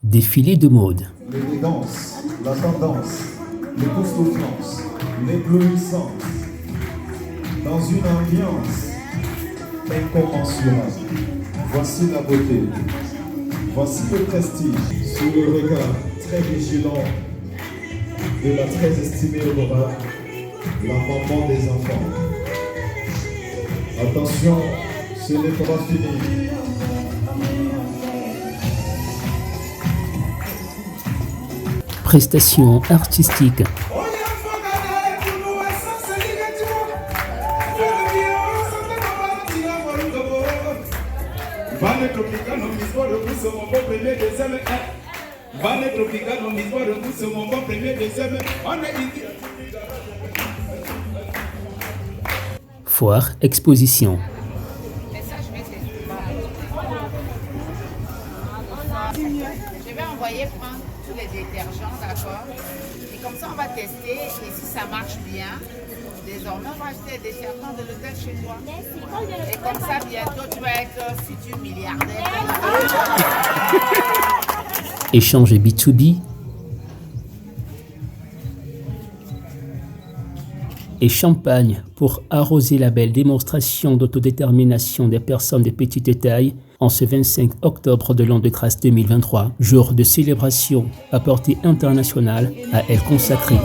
Défilé de mode. L'élégance, la tendance, l'époustouflance, l'éblouissance, dans une ambiance incommensurable. Voici la beauté, voici le prestige, sous le regard très vigilant de la très estimée Aurora, la maman des enfants. Attention, ce n'est pas fini. Prestations artistiques. Foire, exposition. Je vais envoyer prendre tous les détergents, d'accord? Et comme ça, on va tester. Et si ça marche bien, désormais, on va acheter des détergents de l'hôtel chez toi. Et comme ça, bientôt, tu vas être futur milliardaire. Échange B2B. Et champagne pour arroser la belle démonstration d'autodétermination des personnes de petite taille en ce 25 octobre de l'an de grâce 2023, jour de célébration à portée internationale à elle consacrée.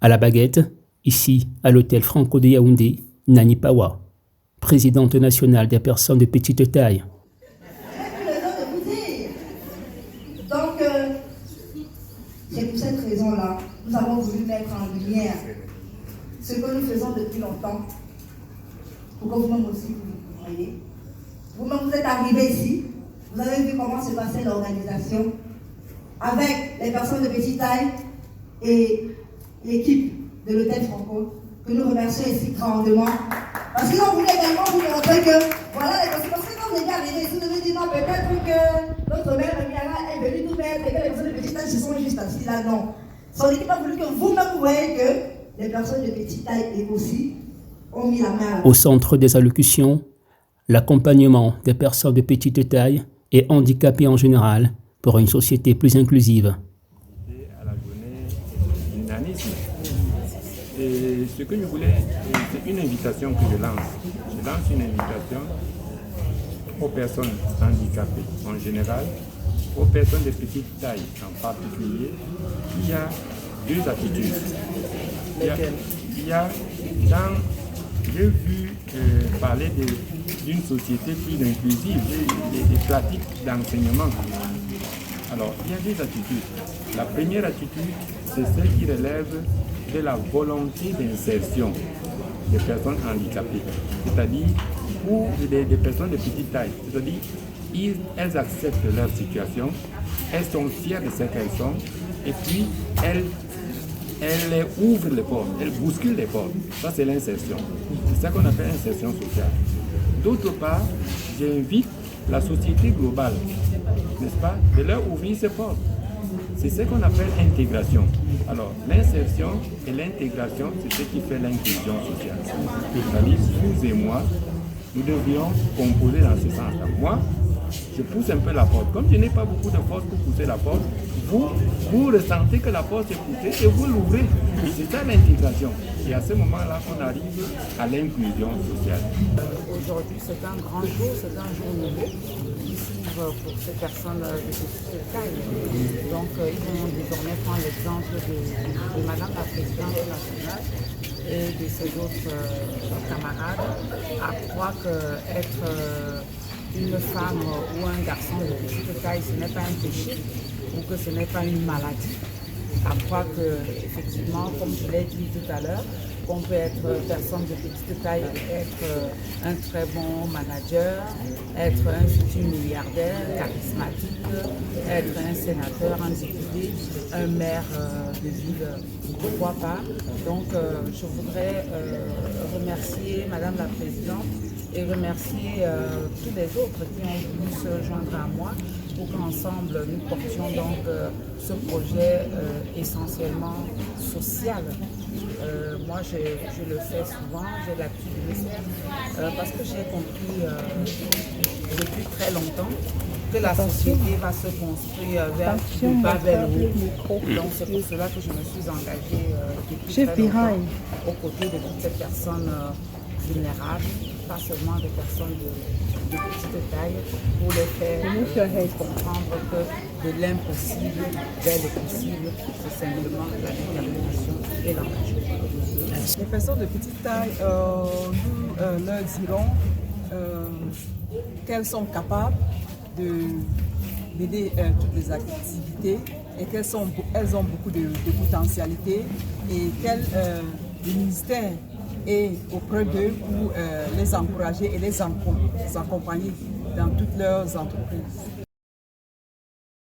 À la baguette, ici à l'hôtel Franco de Yaoundé, Nani Pawa, présidente nationale des personnes de petite taille. Donc, c'est pour cette raison-là, nous avons voulu mettre en lumière ce que nous faisons depuis longtemps, pour que vous-même aussi vous voyez. Vous-même, vous êtes arrivés ici, vous avez vu comment se passait l'organisation avec les personnes de petite taille et l'équipe de l'hôtel Franco, que nous remercions ici grandement. Parce qu'ils ont voulu également vous montrer que, voilà les conséquences. Quand vous êtes arrivés, vous devez dire non, peut-être que notre mère Miara est venue tout mettre et que les personnes de petite taille se sont juste assises là. Non. Son équipe a voulu que vous-même vous voyez que les personnes de petite taille et aussi ont mis la main. Au centre des allocutions, l'accompagnement des personnes de petite taille et handicapées en général pour une société plus inclusive. Et ce que je voulais, c'est une invitation que je lance. Je lance une invitation aux personnes handicapées en général, aux personnes de petite taille en particulier. Il y a deux attitudes. J'ai vu parler d'une société plus inclusive, des pratiques d'enseignement. Alors, il y a deux attitudes. La première attitude, c'est celle qui relève de la volonté d'insertion des personnes handicapées, c'est-à-dire pour des personnes de petite taille, c'est-à-dire elles acceptent leur situation, elles sont fières de ce qu'elles sont, et puis elles ouvrent les portes, elles bousculent les portes. Ça, c'est l'insertion. C'est ça qu'on appelle l'insertion sociale. D'autre part, j'invite la société globale, n'est-ce pas, de leur ouvrir ses portes. C'est ce qu'on appelle intégration. Alors, l'insertion et l'intégration, c'est ce qui fait l'inclusion sociale. C'est-à-dire, vous et moi, nous devrions composer dans ce sens-là. Moi, je pousse un peu la porte. Comme je n'ai pas beaucoup de force pour pousser la porte, vous ressentez que la porte est poussée et vous l'ouvrez. C'est ça l'intégration. Et à ce moment-là, on arrive à l'inclusion sociale. Aujourd'hui, c'est un grand jour, c'est un jour nouveau. Pour ces personnes de petite taille. Donc, ils vont désormais prendre l'exemple de Madame la Présidente nationale et de ses autres camarades à croire qu'être une femme ou un garçon de petite taille, ce n'est pas un péché ou que ce n'est pas une maladie. À croire que, effectivement, comme je l'ai dit tout à l'heure, qu'on peut être personne de petite taille, être un très bon manager, être un futur milliardaire, charismatique, être un sénateur, un député, un maire de ville, pourquoi pas. Donc je voudrais remercier Madame la Présidente et remercier tous les autres qui ont voulu se joindre à moi pour qu'ensemble nous portions donc ce projet essentiellement social. Moi, je le fais souvent, j'ai l'habitude de le faire, parce que j'ai compris depuis très longtemps que la société va se construire du bas vers le haut. Donc c'est pour cela que je me suis engagée depuis très longtemps aux côtés de toutes ces personnes vulnérables, pas seulement des personnes de petite taille, pour les faire comprendre que de l'impossible vers le possible, c'est simplement la détermination et l'engagement. Les personnes de petite taille, nous leur dirons qu'elles sont capables d'aider toutes les activités et qu'elles ont beaucoup de potentialité et le ministère est auprès d'eux pour les encourager et les accompagner dans toutes leurs entreprises.